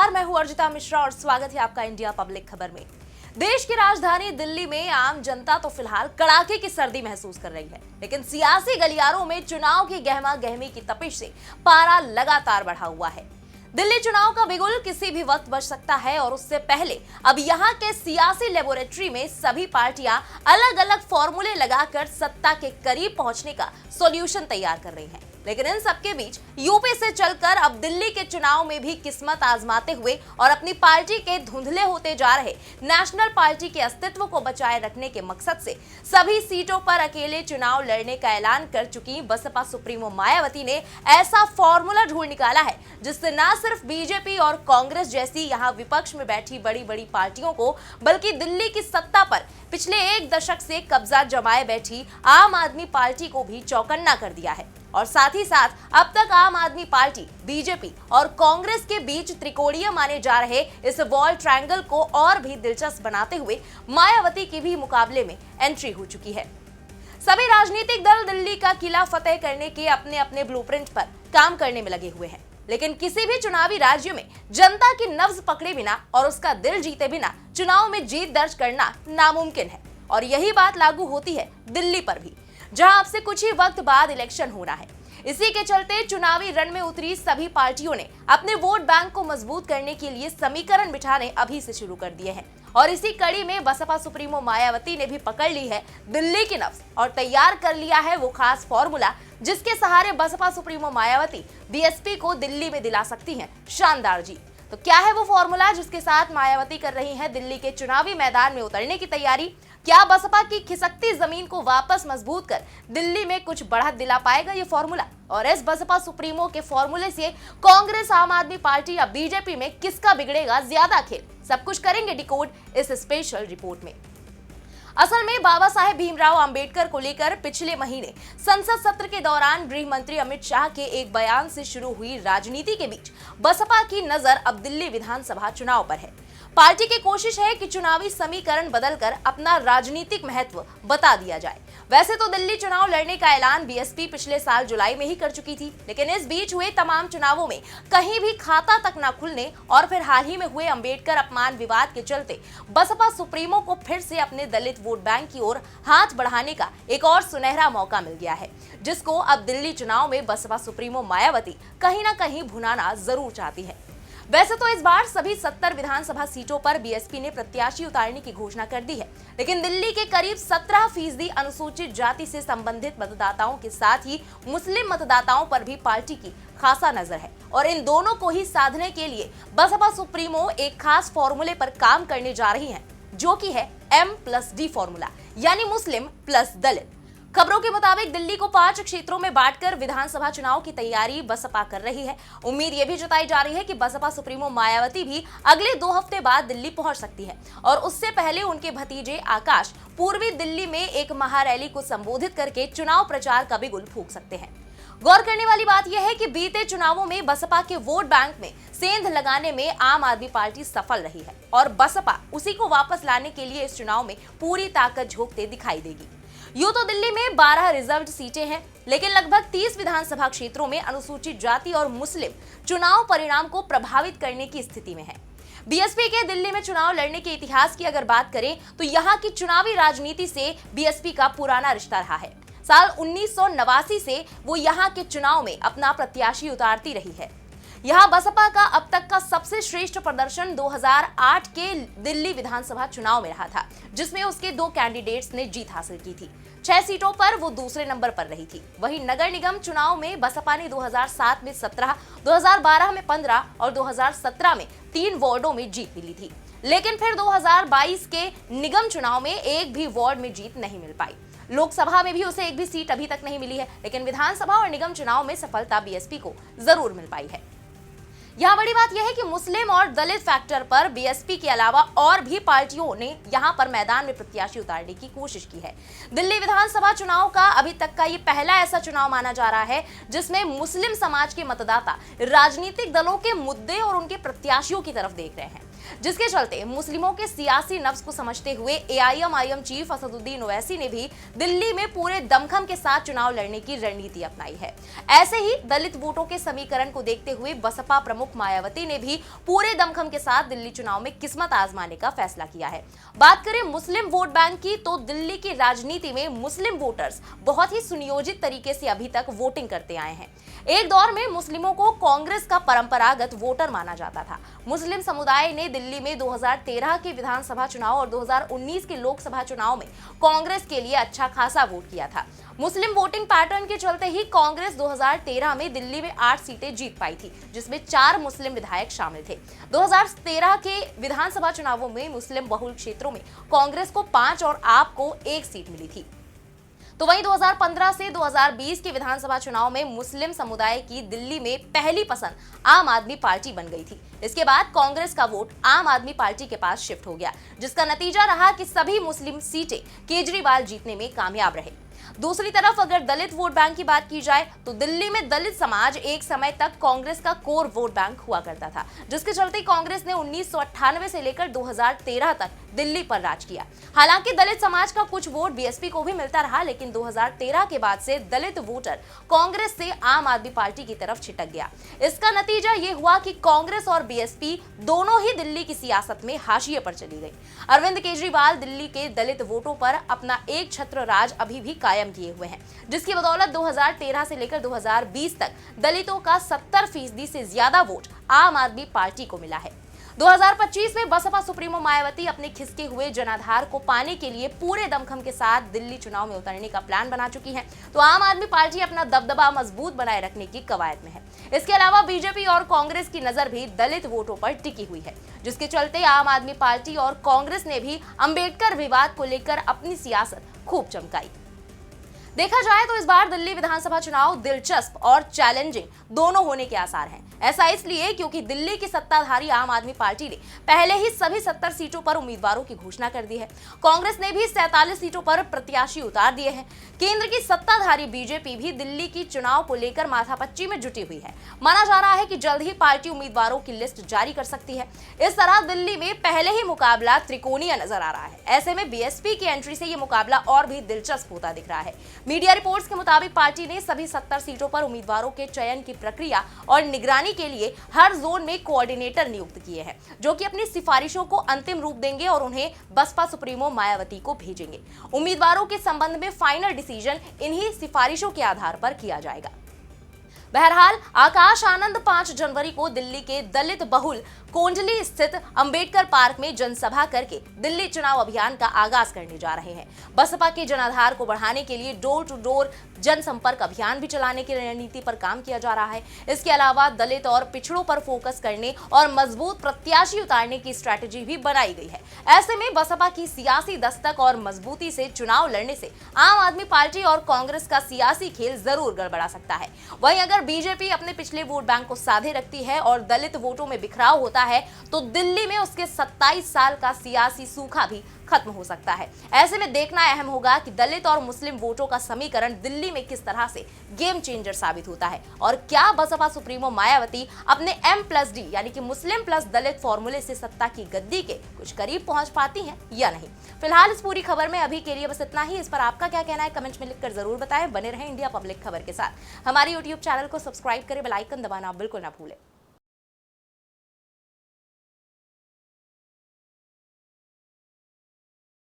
नमस्कार, मैं हूं अर्जिता मिश्रा और स्वागत है आपका इंडिया पब्लिक खबर में। देश की राजधानी दिल्ली में आम जनता तो फिलहाल कड़ाके की सर्दी महसूस कर रही है, लेकिन सियासी गलियारों में चुनाव की गहमा गहमी की तपिश से पारा लगातार बढ़ा हुआ है। दिल्ली चुनाव का बिगुल किसी भी वक्त बज सकता है और उससे पहले अब यहाँ के सियासी लेबोरेटरी में सभी पार्टियां अलग अलग फॉर्मूले लगाकर सत्ता के करीब पहुंचने का सॉल्यूशन तैयार कर रही हैं। लेकिन इन सबके बीच यूपी से चलकर अब दिल्ली के चुनाव में भी किस्मत आजमाते हुए और अपनी पार्टी के धुंधले होते जा रहे नेशनल पार्टी के अस्तित्व को बचाए रखने के मकसद से सभी सीटों पर अकेले चुनाव लड़ने का ऐलान कर चुकी बसपा सुप्रीमो मायावती ने ऐसा फॉर्मूला ढूंढ निकाला है जिससे न सिर्फ बीजेपी और कांग्रेस जैसी यहाँ विपक्ष में बैठी बड़ी बड़ी पार्टियों को, बल्कि दिल्ली की सत्ता पर पिछले एक दशक से कब्जा जमाए बैठी आम आदमी पार्टी को भी चौकन्ना कर दिया है। और साथ ही साथ अब तक आम आदमी पार्टी, बीजेपी और कांग्रेस के बीच त्रिकोणीय माने जा रहे इस वॉल ट्रायंगल को और भी दिलचस्प बनाते हुए मायावती की भी मुकाबले में एंट्री हो चुकी है। सभी राजनीतिक दल दिल्ली का किला फतेह करने के अपने अपने ब्लूप्रिंट पर काम करने में लगे हुए हैं, लेकिन किसी भी चुनावी राज्य में जनता की नब्ज पकड़े बिना और उसका दिल जीते बिना चुनाव में जीत दर्ज करना नामुमकिन है। और यही बात लागू होती है दिल्ली पर भी, जहां अब से कुछ ही वक्त बाद इलेक्शन होना है। इसी के चलते चुनावी रण में उतरी सभी पार्टियों ने अपने वोट बैंक को मजबूत करने के लिए समीकरण बिठाने अभी से शुरू कर दिए हैं। और इसी कड़ी में बसपा सुप्रीमो मायावती ने भी पकड़ ली है दिल्ली की नब्ज और तैयार कर लिया है वो खास फॉर्मूला जिसके सहारे बसपा सुप्रीमो मायावती बीएसपी को दिल्ली में दिला सकती हैं शानदार जीत। तो क्या है वो फॉर्मूला जिसके साथ मायावती कर रही हैं दिल्ली के चुनावी मैदान में उतरने की तैयारी? क्या बसपा की खिसकती जमीन को वापस मजबूत कर दिल्ली में कुछ बढ़त दिला पाएगा ये फॉर्मूला? और इस बसपा सुप्रीमो के फॉर्मूले से कांग्रेस, आम आदमी पार्टी या बीजेपी में किसका बिगड़ेगा ज्यादा खेल? सब कुछ करेंगे डिकोड इस स्पेशल रिपोर्ट में। असल में बाबा साहेब भीमराव अंबेडकर को लेकर पिछले महीने संसद सत्र के दौरान गृह मंत्री अमित शाह के एक बयान से शुरू हुई राजनीति के बीच बसपा की नजर अब दिल्ली विधानसभा चुनाव पर है। पार्टी की कोशिश है कि चुनावी समीकरण बदलकर अपना राजनीतिक महत्व बता दिया जाए। वैसे तो दिल्ली चुनाव लड़ने का ऐलान बीएसपी पिछले साल जुलाई में ही कर चुकी थी, लेकिन इस बीच हुए तमाम चुनावों में कहीं भी खाता तक न खुलने और फिर हाल ही में हुए अंबेडकर अपमान विवाद के चलते बसपा सुप्रीमो को फिर से अपने दलित वोट बैंक की ओर हाथ बढ़ाने का एक और सुनहरा मौका मिल गया है, जिसको अब दिल्ली चुनाव में बसपा सुप्रीमो मायावती कहीं न कहीं भुनाना जरूर चाहती है। वैसे तो इस बार सभी 70 विधानसभा सीटों पर बीएसपी ने प्रत्याशी उतारने की घोषणा कर दी है, लेकिन दिल्ली के करीब 17% अनुसूचित जाति से संबंधित मतदाताओं के साथ ही मुस्लिम मतदाताओं पर भी पार्टी की खासा नजर है। और इन दोनों को ही साधने के लिए बसपा सुप्रीमो एक खास फॉर्मूले पर काम करने जा रही है, जो की है M+D फॉर्मूला, यानी मुस्लिम प्लस दलित। खबरों के मुताबिक दिल्ली को 5 क्षेत्रों में बांटकर विधानसभा चुनाव की तैयारी बसपा कर रही है। उम्मीद ये भी जताई जा रही है कि बसपा सुप्रीमो मायावती भी अगले 2 हफ्ते बाद दिल्ली पहुंच सकती है और उससे पहले उनके भतीजे आकाश पूर्वी दिल्ली में एक महारैली को संबोधित करके चुनाव प्रचार का बिगुल फूंक सकते हैं। गौर करने वाली बात यह है कि बीते चुनावों में बसपा के वोट बैंक में सेंध लगाने में आम आदमी पार्टी सफल रही है और बसपा उसी को वापस लाने के लिए इस चुनाव में पूरी ताकत झोंकते दिखाई देगी। यूं तो दिल्ली में 12 रिजर्व्ड सीटें हैं, लेकिन लगभग 30 विधानसभा क्षेत्रों में अनुसूचित जाति और मुस्लिम चुनाव परिणाम को प्रभावित करने की स्थिति में है। बीएसपी के दिल्ली में चुनाव लड़ने के इतिहास की अगर बात करें तो यहाँ की चुनावी राजनीति से बीएसपी का पुराना रिश्ता रहा है। साल 1989 से वो यहाँ के चुनाव में अपना प्रत्याशी उतारती रही है। यहाँ बसपा का अब तक का सबसे श्रेष्ठ प्रदर्शन 2008 के दिल्ली विधानसभा चुनाव में रहा था, जिसमें उसके 2 कैंडिडेट्स ने जीत हासिल की थी। 6 सीटों पर वो दूसरे नंबर पर रही थी। वहीं नगर निगम चुनाव में बसपा ने 2007 में 17, 2012 में 15 और 2017 में 3 वार्डों में जीत मिली थी, लेकिन फिर 2022 के निगम चुनाव में एक भी वार्ड में जीत नहीं मिल पाई। लोकसभा में भी उसे एक भी सीट अभी तक नहीं मिली है, लेकिन विधानसभा और निगम चुनाव में सफलता बीएसपी को जरूर मिल पाई है। यहाँ बड़ी बात यह है कि मुस्लिम और दलित फैक्टर पर बीएसपी के अलावा और भी पार्टियों ने यहाँ पर मैदान में प्रत्याशी उतारने की कोशिश की है। दिल्ली विधानसभा चुनाव का अभी तक का ये पहला ऐसा चुनाव माना जा रहा है जिसमें मुस्लिम समाज के मतदाता राजनीतिक दलों के मुद्दे और उनके प्रत्याशियों की तरफ देख रहे हैं। जिसके चलते मुस्लिमों के सियासी नफ्स को समझते हुए एआईएम चीफ असदुद्दीन ओवैसी ने भी दिल्ली में पूरे दमखम के साथ चुनाव लड़ने की रणनीति अपनाई है। ऐसे ही दलित वोटों के समीकरण को देखते हुए बसपा प्रमुख मायावती ने भी पूरे दमखम के साथ दिल्ली चुनाव में किस्मत आजमाने का फैसला किया है। बात करें मुस्लिम वोट बैंक की, तो दिल्ली की राजनीति में मुस्लिम वोटर्स बहुत ही सुनियोजित तरीके से अभी तक वोटिंग करते आए हैं। एक दौर में मुस्लिमों को कांग्रेस का परंपरागत वोटर माना जाता था। मुस्लिम समुदाय ने दिल्ली में 2013 के विधानसभा चुनाव और 2019 के लोकसभा चुनाव में कांग्रेस के लिए अच्छा खासा वोट किया था। मुस्लिम वोटिंग पैटर्न के चलते ही कांग्रेस 2013 में दिल्ली में 8 सीटें जीत पाई थी, जिसमें 4 मुस्लिम विधायक शामिल थे। 2013 के विधानसभा चुनावों में मुस्लिम बहुल क्षेत्रों में कांग्रेस को 5 और आप को 1 सीट मिली थी। तो वहीं 2015 से 2020 के विधानसभा चुनाव में मुस्लिम समुदाय की दिल्ली में पहली पसंद आम आदमी पार्टी बन गई थी। इसके बाद कांग्रेस का वोट आम आदमी पार्टी के पास शिफ्ट हो गया, जिसका नतीजा रहा कि सभी मुस्लिम सीटें केजरीवाल जीतने में कामयाब रहे। दूसरी तरफ अगर दलित वोट बैंक की बात की जाए तो दिल्ली में दलित समाज एक समय तक कांग्रेस का कोर वोट बैंक हुआ करता था, जिसके चलते कांग्रेस ने 1998 से लेकर 2013 तक दिल्ली पर राज किया। हालांकि दलित समाज का कुछ वोट बीएसपी को भी मिलता रहा, लेकिन 2013 के बाद से दलित वोटर कांग्रेस से आम आदमी पार्टी की तरफ छिटक गया। इसका नतीजा ये हुआ कि कांग्रेस और बीएसपी दोनों ही दिल्ली की सियासत में हाशिए पर चली गई। अरविंद केजरीवाल दिल्ली के दलित वोटों पर अपना एक छत्र राज अभी भी कायम किए हुए हैं, जिसकी बदौलत 2013 से लेकर 2020 तक दलितों का 70% से ज्यादा वोट आम आदमी पार्टी को मिला है। 2025 में बसपा सुप्रीमो मायावती अपने खिसके हुए जनाधार को पाने के लिए पूरे दमखम के साथ दिल्ली चुनाव में उतरने का प्लान बना चुकी है, तो आम आदमी पार्टी अपना दबदबा मजबूत बनाए रखने की कवायद में है। इसके अलावा बीजेपी और कांग्रेस की नजर भी दलित वोटों पर टिकी हुई है, जिसके चलते आम आदमी पार्टी और कांग्रेस ने भी अंबेडकर विवाद को लेकर अपनी सियासत खूब चमकाई। देखा जाए तो इस बार दिल्ली विधानसभा चुनाव दिलचस्प और चैलेंजिंग दोनों होने के आसार हैं। ऐसा इसलिए क्योंकि दिल्ली की सत्ताधारी आम आदमी पार्टी ने पहले ही सभी 70 सीटों पर उम्मीदवारों की घोषणा कर दी है। कांग्रेस ने भी 47 सीटों पर प्रत्याशी उतार दिए हैं। केंद्र की सत्ताधारी बीजेपी भी दिल्ली की चुनाव को लेकर माथापच्ची में जुटी हुई है। माना जा रहा है कि जल्द ही पार्टी उम्मीदवारों की लिस्ट जारी कर सकती है। इस तरह दिल्ली में पहले ही मुकाबला त्रिकोणीय नजर आ रहा है। ऐसे में बीएसपी की एंट्री से ये मुकाबला और भी दिलचस्प होता दिख रहा है। मीडिया रिपोर्ट्स के मुताबिक पार्टी ने सभी 70 सीटों पर उम्मीदवारों के चयन की प्रक्रिया और निगरानी के लिए हर जोन में कोऑर्डिनेटर नियुक्त किए हैं, जो कि अपनी सिफारिशों को अंतिम रूप देंगे और उन्हें बसपा सुप्रीमो मायावती को भेजेंगे। उम्मीदवारों के संबंध में फाइनल डिसीजन इन्हीं सिफारिशों के आधार पर किया जाएगा। बहरहाल आकाश आनंद 5 जनवरी को दिल्ली के दलित बहुल कोंडली स्थित अंबेडकर पार्क में जनसभा करके दिल्ली चुनाव अभियान का आगाज करने जा रहे हैं। बसपा के जनाधार को बढ़ाने के लिए डोर टू डोर जनसंपर्क अभियान भी चलाने की रणनीति पर काम किया जा रहा है। इसके अलावा दलित और पिछड़ों पर फोकस करने और मजबूत प्रत्याशी उतारने की स्ट्रैटेजी भी बनाई गई है। ऐसे में बसपा की सियासी दस्तक और मजबूती से चुनाव लड़ने से आम आदमी पार्टी और कांग्रेस का सियासी खेल जरूर गड़बड़ा सकता है। वहीं अगर बीजेपी अपने पिछले वोट बैंक को साधे रखती है और दलित वोटों में बिखराव होता है, तो दिल्ली में उसके 27 साल का सियासी सूखा भी खत्म हो सकता है। ऐसे में देखना अहम होगा कि दलित और मुस्लिम वोटों का समीकरण दिल्ली में किस तरह से गेम चेंजर साबित होता है और क्या बसपा सुप्रीमो मायावती अपने M+D यानी कि मुस्लिम प्लस दलित फॉर्मूले से सत्ता की गद्दी के कुछ करीब पहुंच पाती हैं या नहीं। फिलहाल इस पूरी खबर में अभी के लिए बस इतना ही। इस पर आपका क्या कहना है कमेंट में लिखकर जरूर बताएं। बने रहें इंडिया पब्लिक खबर के साथ। हमारे YouTube चैनल को सब्सक्राइब करें, बेल आइकन दबाना बिल्कुल ना भूलें।